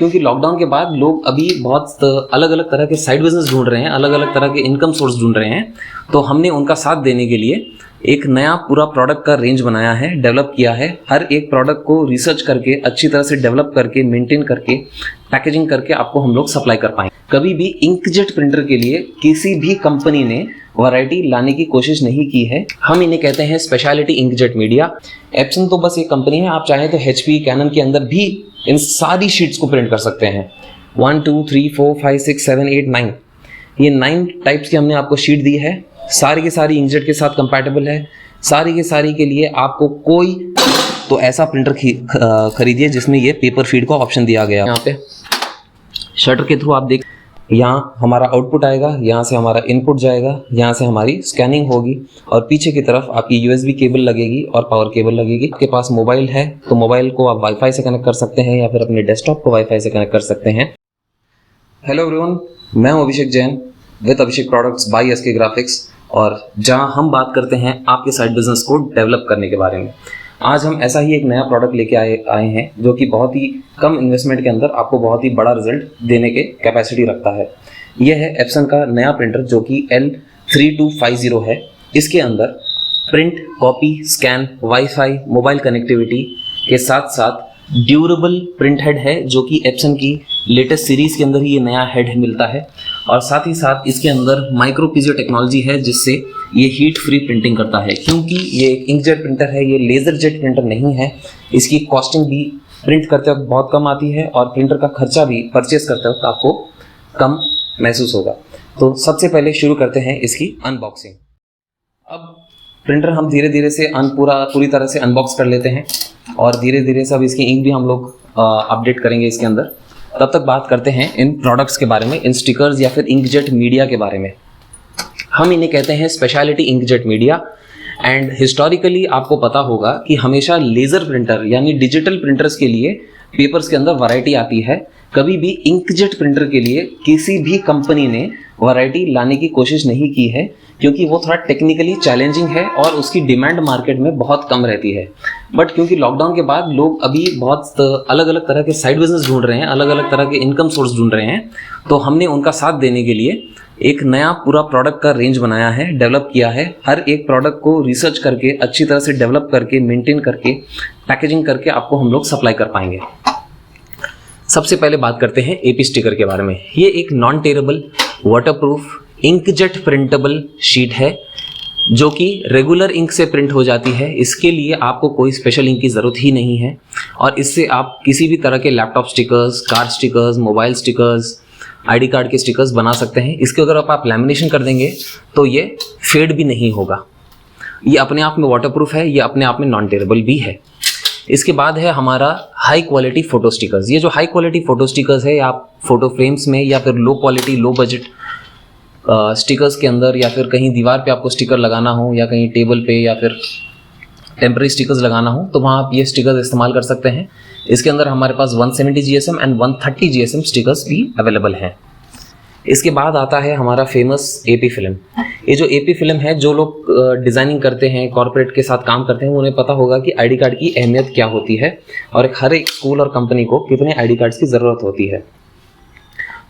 क्योंकि लॉकडाउन के बाद लोग अभी बहुत अलग अलग तरह के साइड बिजनेस ढूंढ रहे हैं, अलग अलग तरह के इनकम सोर्स ढूंढ रहे हैं। तो हमने उनका साथ देने के लिए एक नया पूरा प्रोडक्ट का रेंज बनाया है, डेवलप किया है। हर एक प्रोडक्ट को रिसर्च करके, अच्छी तरह से डेवलप करके, मेंटेन करके, पैकेजिंग करके आपको हम लोग सप्लाई कर पाएंगे। कभी भी इंकजेट प्रिंटर के लिए किसी भी कंपनी ने वैरायटी लाने की कोशिश नहीं की है। हम इन्हें कहते हैं स्पेशलिटी इंकजेट मीडिया। एप्सन तो बस एक कंपनी है, आप चाहें तो HP, कैनन के अंदर भी इन सारी शीट्स को प्रिंट कर सकते हैं। 1 2 3 4 5 6 7 8 9 ये 9 टाइप्स की हमने आपको शीट दी है। सारी की सारी इंकजेट के साथ कंपैटिबल है। सारी के सारी के लिए आपको कोई तो ऐसा प्रिंटर खरीदिए जिसमें ये पेपर फीड का ऑप्शन दिया गया। यहाँ पे शटर के थ्रू आप देख, यहाँ हमारा आउटपुट आएगा, यहाँ से हमारा इनपुट जाएगा, यहाँ से हमारी स्कैनिंग होगी और पीछे की तरफ आपकी USB केबल लगेगी और पावर केबल लगेगी। आपके पास मोबाइल है तो मोबाइल को आप वाईफाई से कनेक्ट कर सकते हैं या फिर अपने डेस्कटॉप को वाईफाई से कनेक्ट कर सकते हैं। हेलो एवरीवन, मैं हूं Abhishek Jain with Abhishek products by SK graphics, और जहां हम बात करते हैं आपके साइड बिजनेस को डेवलप करने के बारे में। आज हम ऐसा ही एक नया प्रोडक्ट लेके आए हैं जो कि बहुत ही कम इन्वेस्टमेंट के अंदर आपको बहुत ही बड़ा रिजल्ट देने के कैपेसिटी रखता है। यह है एप्सन का नया प्रिंटर जो कि l3250 है। इसके अंदर print, copy, scan, wifi, mobile connectivity के साथ साथ ड्यूरेबल प्रिंट हेड है जो कि एप्सन की लेटेस्ट सीरीज के अंदर ही ये नया हेड मिलता है। और साथ ही साथ इसके अंदर माइक्रो पीजो टेक्नोलॉजी है जिससे ये हीट फ्री प्रिंटिंग करता है। क्योंकि ये इंकजेट प्रिंटर है, ये लेज़र जेट प्रिंटर नहीं है, इसकी कॉस्टिंग भी प्रिंट करते वक्त बहुत कम आती है और प्रिंटर का खर्चा भी परचेस करते वक्त आपको कम महसूस होगा। तो सबसे पहले शुरू करते हैं इसकी अनबॉक्सिंग। अब प्रिंटर हम धीरे धीरे से पूरी तरह से अनबॉक्स कर लेते हैं और धीरे धीरे से अब इसकी इंक भी हम लोग अपडेट करेंगे इसके अंदर। तब तक बात करते हैं इन प्रोडक्ट्स के बारे में, इन स्टिकर्स या फिर इंकजेट मीडिया के बारे में। हम इन्हें कहते हैं speciality inkjet media. And historically आपको पता होगा कि हमेशा लेज़र प्रिंटर यानी डिजिटल प्रिंटर्स के लिए पेपर्स के अंदर वैरायटी आती है। कभी भी इंकजेट प्रिंटर के लिए किसी भी कंपनी ने वैरायटी लाने की कोशिश नहीं की है, क्योंकि वो थोड़ा टेक्निकली चैलेंजिंग है और उसकी डिमांड मार्केट में बहुत कम रहती है। बट क्योंकि लॉकडाउन के बाद लोग अभी बहुत अलग अलग तरह के साइड बिजनेस ढूंढ रहे हैं, अलग अलग तरह के इनकम सोर्स ढूंढ रहे हैं, तो हमने उनका साथ देने के लिए एक नया पूरा प्रोडक्ट का रेंज बनाया है, डेवलप किया है। हर एक प्रोडक्ट को रिसर्च करके, अच्छी तरह से डेवलप करके, मेंटेन करके, पैकेजिंग करके आपको हम लोग सप्लाई कर पाएंगे। सबसे पहले बात करते हैं AP स्टिकर के बारे में। ये एक non tearable, waterproof, inkjet printable sheet है जो कि रेगुलर इंक से प्रिंट हो जाती है। इसके लिए आपको कोई स्पेशल इंक की ज़रूरत ही नहीं है और इससे आप किसी भी तरह के laptop stickers, car stickers, mobile stickers, ID card के स्टिकर्स बना सकते हैं। इसके अगर आप लैमिनेशन कर देंगे तो ये फेड भी नहीं होगा। ये अपने आप में वाटरप्रूफ है, ये अपने आप में नॉन टेरेबल भी है। इसके बाद है हमारा हाई क्वालिटी फ़ोटो स्टिकर्स। ये जो हाई क्वालिटी फ़ोटो स्टिकर्स है, आप फोटो फ्रेम्स में या फिर low quality, low budget stickers के अंदर या फिर कहीं दीवार पे आपको स्टिकर लगाना हो या कहीं टेबल पे या फिर टेम्पररी स्टिकर्स लगाना हो तो वहाँ आप ये स्टिकर्स इस्तेमाल कर सकते हैं। इसके अंदर हमारे पास 170 GSM एंड 130 GSM स्टिकर्स भी अवेलेबल हैं। इसके बाद आता है हमारा फेमस AP फिल्म। ये जो AP फिल्म है, जो लोग डिज़ाइनिंग करते हैं, कॉर्पोरेट के साथ काम करते हैं, उन्हें पता होगा कि ID कार्ड की अहमियत क्या होती है और हर एक स्कूल और कंपनी को कितने ID कार्ड्स की ज़रूरत होती है।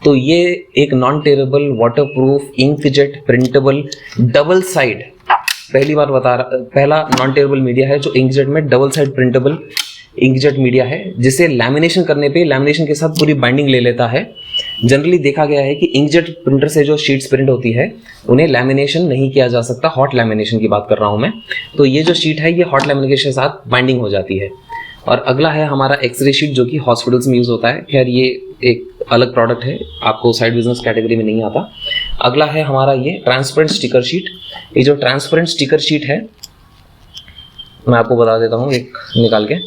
तो ये एक non tearable, waterproof, inkjet printable, double side, पहला नॉन टेरेबल मीडिया है जो इंकजेट में double side printable inkjet media है, जिसे लैमिनेशन करने पे लैमिनेशन के साथ पूरी बाइंडिंग ले लेता है। जनरली देखा गया है कि इंकजेट प्रिंटर से जो शीट्स प्रिंट होती है उन्हें लैमिनेशन नहीं किया जा सकता। हॉट लैमिनेशन की बात कर रहा हूँ मैं। तो ये जो शीट है ये हॉट लैमिनेशन के साथ बाइंडिंग हो जाती है। और अगला है हमारा एक्सरे शीट जो कि हॉस्पिटल्स में यूज़ होता है। खैर ये एक अलग प्रोडक्ट है, आपको साइड बिजनेस कैटेगरी में नहीं आता। अगला है हमारा ये ट्रांसपेरेंट स्टिकर शीट। ये जो ट्रांसपेरेंट स्टिकर शीट है मैं आपको बता देता हूँ एक निकाल के।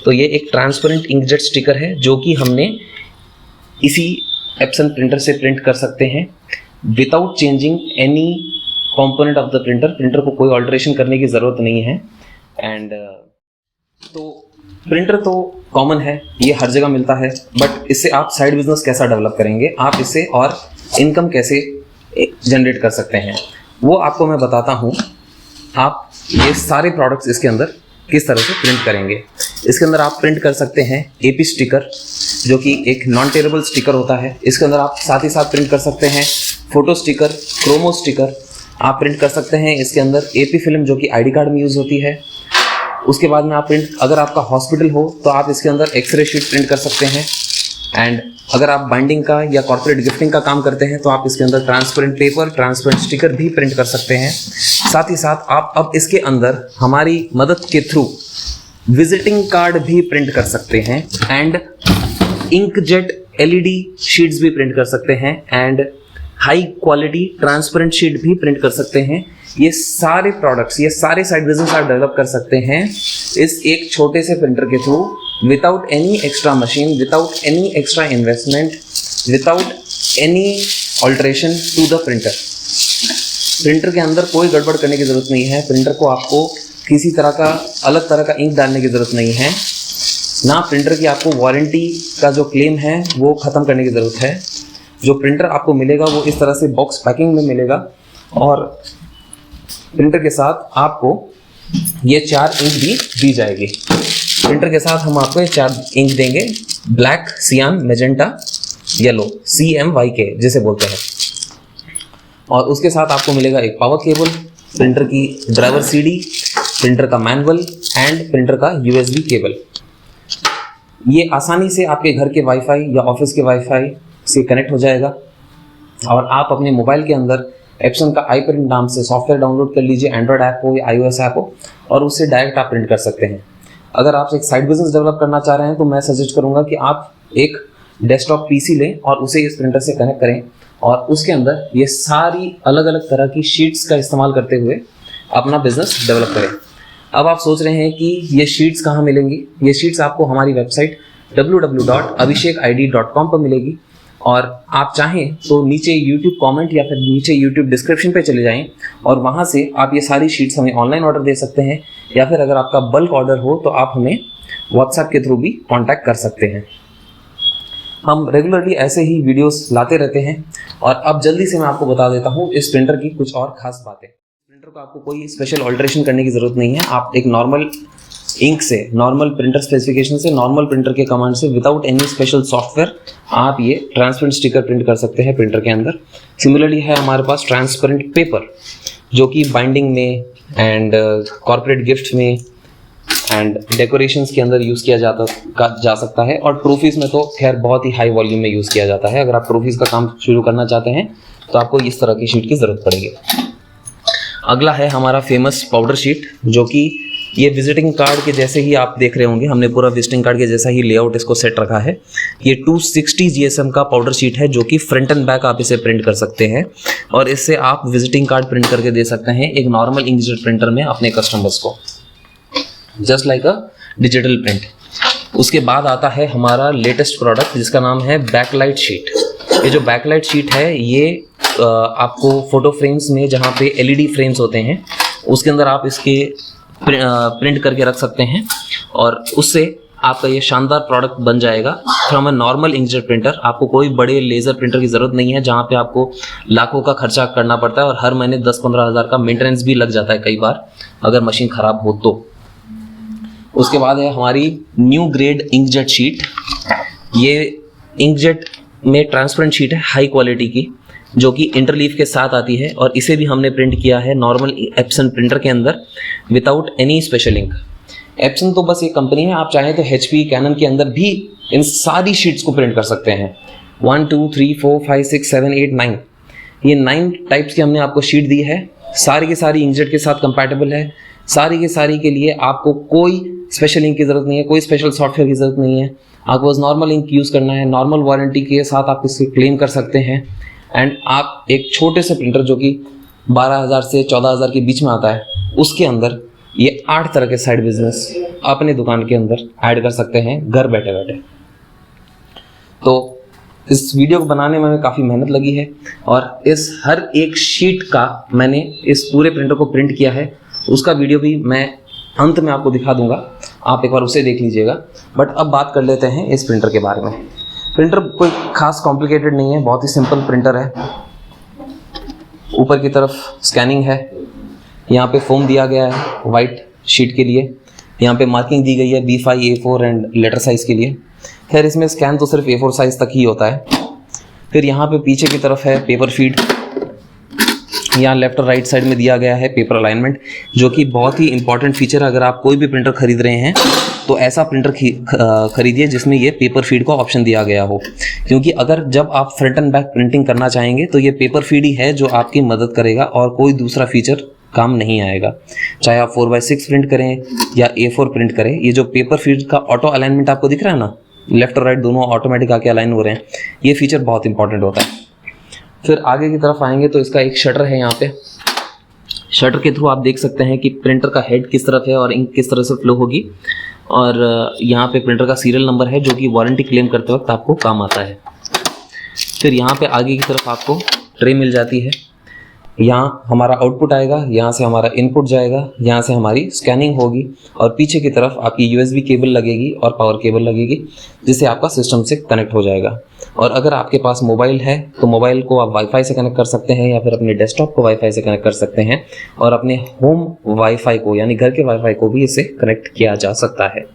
तो ये एक ट्रांसपेरेंट इंकजेट स्टिकर है जो कि हमने इसी एप्सन प्रिंटर से प्रिंट कर सकते हैं without changing any component of the printer. Printer को कोई ऑल्टरेशन करने की ज़रूरत नहीं है। एंड तो प्रिंटर तो कॉमन है, ये हर जगह मिलता है, बट इससे आप साइड बिजनेस कैसा डेवलप करेंगे, आप इससे और इनकम कैसे जनरेट कर सकते हैं, वो आपको मैं बताता हूँ। आप ये सारे प्रोडक्ट्स इसके अंदर किस तरह से प्रिंट करेंगे। इसके अंदर आप प्रिंट कर सकते हैं एपी स्टिकर, जो कि एक नॉन टेरेबल स्टिकर होता है। इसके अंदर आप साथ ही साथ प्रिंट कर सकते हैं फोटो स्टिकर, क्रोमो स्टिकर आप प्रिंट कर सकते हैं। इसके अंदर एपी फिल्म, जो कि आईडी कार्ड में यूज़ होती है। उसके बाद में आप प्रिंट, अगर आपका हॉस्पिटल हो तो आप इसके अंदर एक्सरे शीट प्रिंट कर सकते हैं। एंड अगर आप बाइंडिंग का या कॉर्पोरेट गिफ्टिंग का काम करते हैं तो आप इसके अंदर ट्रांसपेरेंट पेपर, ट्रांसपेरेंट स्टिकर भी प्रिंट कर सकते हैं। साथ ही साथ आप अब इसके अंदर हमारी मदद के थ्रू विजिटिंग कार्ड भी प्रिंट कर सकते हैं एंड इंकजेट एलईडी शीट्स भी प्रिंट कर सकते हैं and high quality transparent sheet भी प्रिंट कर सकते हैं। ये सारे प्रोडक्ट्स, ये सारे साइड बिजनेस आप डेवलप कर सकते हैं इस एक छोटे से प्रिंटर के through, without any extra machine, without any extra investment, without any alteration to the printer. Printer के अंदर कोई गड़बड़ करने की ज़रूरत नहीं है। प्रिंटर को आपको किसी तरह का अलग तरह का इंक डालने की ज़रूरत नहीं है, ना प्रिंटर की आपको वारंटी का जो क्लेम है वो ख़त्म करने की ज़रूरत है। जो प्रिंटर आपको मिलेगा वो इस तरह से बॉक्स पैकिंग में मिलेगा और प्रिंटर के साथ आपको ये 4 इंक भी दी जाएगी। प्रिंटर के साथ हम आपको ये 4 इंक देंगे, ब्लैक, सियान, मैजेंटा, येलो, CMYK जिसे बोलते हैं। और उसके साथ आपको मिलेगा एक पावर केबल, प्रिंटर की ड्राइवर CD, प्रिंटर का मैनुअल एंड प्रिंटर का USB केबल। ये आसानी से आपके घर के वाईफाई या ऑफिस के वाईफाई से कनेक्ट हो जाएगा और आप अपने मोबाइल के अंदर एप्सन का आई प्रिंट नाम से सॉफ्टवेयर डाउनलोड कर लीजिए, एंड्रॉयड ऐप हो या iOS ऐप हो, और उससे डायरेक्ट आप प्रिंट कर सकते हैं। अगर आप एक साइड बिजनेस डेवलप करना चाह रहे हैं तो मैं सजेस्ट करूंगा कि आप एक डेस्कटॉप PC लें और उसे इस प्रिंटर से कनेक्ट करें और उसके अंदर ये सारी अलग अलग तरह की शीट्स का इस्तेमाल करते हुए अपना बिजनेस डेवलप करें। अब आप सोच रहे हैं कि ये शीट्स कहाँ मिलेंगी। ये शीट्स आपको हमारी वेबसाइट www.abhishekid.com पर मिलेगी और आप चाहें तो नीचे YouTube कमेंट या फिर नीचे YouTube डिस्क्रिप्शन पे चले जाएं और वहाँ से आप ये सारी शीट्स हमें ऑनलाइन ऑर्डर दे सकते हैं, या फिर अगर आपका बल्क ऑर्डर हो तो आप हमें WhatsApp के थ्रू भी कांटेक्ट कर सकते हैं। हम रेगुलरली ऐसे ही वीडियोस लाते रहते हैं और अब जल्दी से मैं आपको बता देता हूँ इस प्रिंटर की कुछ और खास बातें। प्रिंटर को आपको कोई स्पेशल ऑल्ट्रेशन करने की ज़रूरत नहीं है। आप एक नॉर्मल इंक से, नॉर्मल प्रिंटर स्पेसिफिकेशन से, नॉर्मल प्रिंटर के कमांड से, विदाउट एनी स्पेशल सॉफ्टवेयर आप ये ट्रांसपेरेंट स्टिकर प्रिंट कर सकते हैं प्रिंटर के अंदर। सिमिलरली है हमारे पास ट्रांसपेरेंट पेपर, जो कि बाइंडिंग में एंड कॉर्पोरेट गिफ्ट में एंड डेकोरेशंस के अंदर यूज़ किया जा सकता है और ट्रॉफीज़ में तो खैर बहुत ही हाई वॉल्यूम में यूज़ किया जाता है। अगर आप ट्रॉफीज़ का काम शुरू करना चाहते हैं तो आपको इस तरह की शीट की ज़रूरत पड़ेगी। अगला है हमारा फेमस पाउडर शीट, जो कि ये विजिटिंग कार्ड के जैसे ही आप देख रहे होंगे, हमने पूरा विजिटिंग कार्ड के जैसा ही लेआउट इसको सेट रखा है। ये 260 GSM का पाउडर शीट है, जो कि फ्रंट एंड बैक आप इसे प्रिंट कर सकते हैं और इससे आप विजिटिंग कार्ड प्रिंट करके दे सकते हैं एक नॉर्मल इंकजेट प्रिंटर में अपने कस्टमर्स को, just like a digital print. उसके बाद आता है हमारा लेटेस्ट प्रोडक्ट, जिसका नाम है बैकलाइट शीट। ये जो बैकलाइट शीट है ये आपको फोटो फ्रेम्स में, जहाँ पे LED फ्रेम्स होते हैं, उसके अंदर आप इसके प्रिंट करके रख सकते हैं और उससे आपका ये शानदार प्रोडक्ट बन जाएगा from a normal inkjet printer. आपको कोई बड़े लेज़र प्रिंटर की ज़रूरत नहीं है, जहाँ पे आपको लाखों का खर्चा करना पड़ता है और हर महीने 10-15 हज़ार का मेंटेनेंस भी लग जाता है कई बार, अगर मशीन ख़राब हो तो। उसके बाद है हमारी न्यू ग्रेड इंकजेट शीट। ये इंकजेट में ट्रांसपेरेंट शीट है हाई क्वालिटी की, जो कि इंटरलीफ के साथ आती है और इसे भी हमने प्रिंट किया है नॉर्मल एप्सन प्रिंटर के अंदर without any special ink. Epson तो बस एक कंपनी है, आप चाहें तो HP, कैनन के अंदर भी इन सारी शीट्स को प्रिंट कर सकते हैं। 1 2 3 4 5 6 7 8 9 ये 9 टाइप्स की हमने आपको शीट दी है। सारी की सारी इंकजेट के साथ कंपैटिबल है। सारी की सारी के लिए आपको कोई स्पेशल इंक की ज़रूरत नहीं है, कोई स्पेशल सॉफ्टवेयर की ज़रूरत नहीं है। आपको बस नॉर्मल इंक यूज़ करना है। नॉर्मल वारंटी के साथ आप इससे क्लेम कर सकते हैं एंड आप एक छोटे से प्रिंटर जो कि 12,000 से 14,000 के बीच में आता है, उसके अंदर ये 8 तरह के साइड बिजनेस अपने दुकान के अंदर ऐड कर सकते हैं घर बैठे बैठे। तो इस वीडियो को बनाने में काफ़ी मेहनत लगी है और इस हर एक शीट का मैंने इस पूरे प्रिंटर को प्रिंट किया है। उसका वीडियो भी मैं अंत में आपको दिखा दूंगा, आप एक बार उसे देख लीजिएगा। बट अब बात कर लेते हैं इस प्रिंटर के बारे में। प्रिंटर कोई खास कॉम्प्लिकेटेड नहीं है, बहुत ही सिंपल प्रिंटर है। ऊपर की तरफ स्कैनिंग है, यहाँ पे फोम दिया गया है वाइट शीट के लिए। यहाँ पे मार्किंग दी गई है B5, A4 and later size के लिए। खैर इसमें स्कैन तो सिर्फ A4 साइज़ तक ही होता है। फिर यहाँ पे पीछे की तरफ है पेपर फीड। यहाँ लेफ्ट और राइट साइड में दिया गया है पेपर अलाइनमेंट, जो कि बहुत ही इंपॉर्टेंट फीचर है। अगर आप कोई भी प्रिंटर खरीद रहे हैं तो ऐसा प्रिंटर खरीदिए जिसमें ये पेपर फीड का ऑप्शन दिया गया हो, क्योंकि अगर जब आप फ्रंट एंड बैक प्रिंटिंग करना चाहेंगे तो ये पेपर फीड ही है जो आपकी मदद करेगा और कोई दूसरा फीचर काम नहीं आएगा। चाहे आप 4x6 प्रिंट करें या A4 प्रिंट करें, ये जो पेपर फीड का ऑटो अलाइनमेंट आपको दिख रहा है ना, लेफ्ट और राइट दोनों ऑटोमेटिक आके अलाइन हो रहे हैं, ये फीचर बहुत इंपॉर्टेंट होता है। फिर आगे की तरफ आएंगे तो इसका एक शटर है। यहाँ पे शटर के थ्रू आप देख सकते हैं कि प्रिंटर का हेड किस तरफ है और इंक किस तरह से फ्लो होगी, और यहाँ पे प्रिंटर का सीरियल नंबर है जो कि वारंटी क्लेम करते वक्त आपको काम आता है। फिर यहाँ पे आगे की तरफ आपको ट्रे मिल जाती है। यहाँ हमारा आउटपुट आएगा, यहाँ से हमारा इनपुट जाएगा, यहाँ से हमारी स्कैनिंग होगी और पीछे की तरफ आपकी USB केबल लगेगी और पावर केबल लगेगी, जिससे आपका सिस्टम से कनेक्ट हो जाएगा। और अगर आपके पास मोबाइल है तो मोबाइल को आप वाईफाई से कनेक्ट कर सकते हैं या फिर अपने डेस्कटॉप को वाईफाई से कनेक्ट कर सकते हैं, और अपने होम वाईफाई को यानी घर के वाईफाई को भी इससे कनेक्ट किया जा सकता है।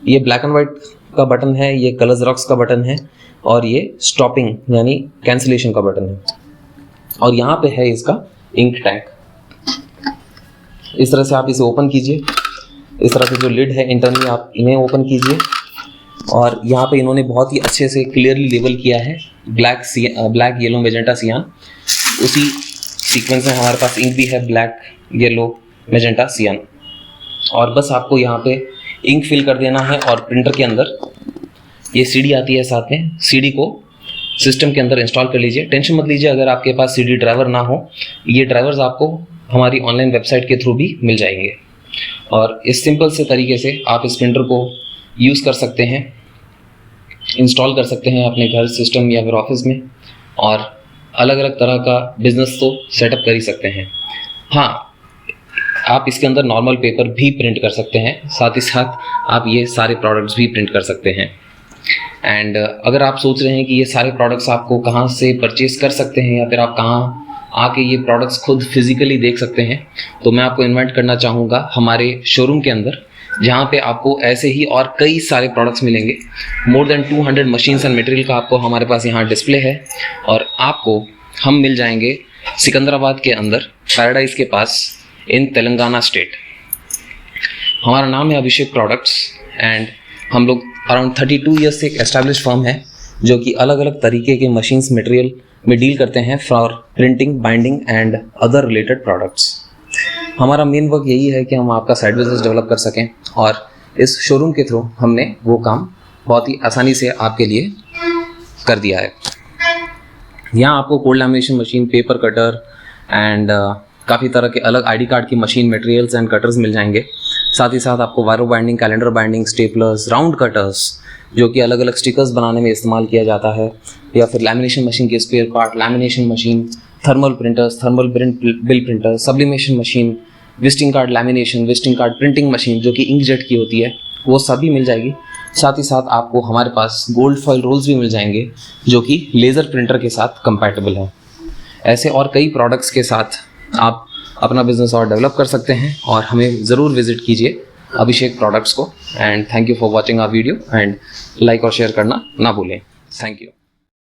ये ब्लैक एंड वाइट का बटन है, ये कलर जेरॉक्स का बटन है, और ये स्टॉपिंग यानी कैंसिलेशन का बटन है। और यहाँ पे है इसका इंक टैंक। इस तरह से आप इसे ओपन कीजिए। इस तरह से जो लिड है इंटरनली आप इन्हें ओपन कीजिए, और यहाँ पे इन्होंने बहुत ही अच्छे से क्लियरली लेबल किया है ब्लैक येलो मेजेंटा सियान। उसी सीक्वेंस में हमारे पास इंक भी है ब्लैक येलो मेजेंटा सियान। और बस आपको यहाँ पे इंक फिल कर देना है, और प्रिंटर के अंदर ये CD आती है साथ में, CD को सिस्टम के अंदर इंस्टॉल कर लीजिए। टेंशन मत लीजिए अगर आपके पास CD ड्राइवर ना हो, ये ड्राइवर्स आपको हमारी ऑनलाइन वेबसाइट के थ्रू भी मिल जाएंगे, और इस सिंपल से तरीके से आप इस प्रिंटर को यूज़ कर सकते हैं, इंस्टॉल कर सकते हैं अपने घर सिस्टम या फिर ऑफिस में, और अलग अलग तरह का बिजनेस तो सेटअप कर ही सकते हैं। हाँ, आप इसके अंदर नॉर्मल पेपर भी प्रिंट कर सकते हैं, साथ ही साथ आप ये सारे प्रोडक्ट्स भी प्रिंट कर सकते हैं। एंड अगर आप सोच रहे हैं कि ये सारे प्रोडक्ट्स आपको कहाँ से परचेज कर सकते हैं या फिर आप कहाँ आके ये प्रोडक्ट्स खुद फिजिकली देख सकते हैं, तो मैं आपको इन्वाइट करना चाहूँगा हमारे शोरूम के अंदर, जहाँ पे आपको ऐसे ही और कई सारे प्रोडक्ट्स मिलेंगे। More than 200 machines and material का आपको हमारे पास यहाँ डिस्प्ले है, और आपको हम मिल जाएंगे सिकंदराबाद के अंदर, पैराडाइज के पास, इन तेलंगाना स्टेट। हमारा नाम है अभिषेक प्रोडक्ट्स, एंड हम लोग अराउंड 32 ईयर्स से एक एस्टैब्लिश फर्म है जो कि अलग अलग तरीके के मशीन्स मटेरियल में डील करते हैं for printing, binding and other related products. हमारा मेन वर्क यही है कि हम आपका साइड बिजनेस डेवलप कर सकें, और इस शोरूम के थ्रू हमने वो काम बहुत ही आसानी से आपके लिए कर दिया है। यहाँ आपको cold lamination machine, paper cutter and काफ़ी तरह के अलग ID कार्ड की मशीन मटेरियल्स एंड कटर्स मिल जाएंगे। साथ ही साथ आपको wiro binding, calendar binding, staplers, round cutters जो कि अलग अलग स्टिकर्स बनाने में इस्तेमाल किया जाता है, या फिर लैमिनेशन मशीन के spare part, lamination machine, thermal printers, thermal bill printer, sublimation machine, visiting card lamination, visiting card printing machine जो कि इंकजेट की होती है, वो सभी मिल जाएगी। साथ ही साथ आपको हमारे पास गोल्ड फॉइल रोल्स भी मिल जाएंगे जो कि लेज़र प्रिंटर के साथ कंपैटिबल है। ऐसे और कई प्रोडक्ट्स के साथ आप अपना बिजनेस और डेवलप कर सकते हैं, और हमें ज़रूर विजिट कीजिए अभिषेक प्रोडक्ट्स को। And thank you for watching our video, and like और शेयर करना ना भूलें। Thank you.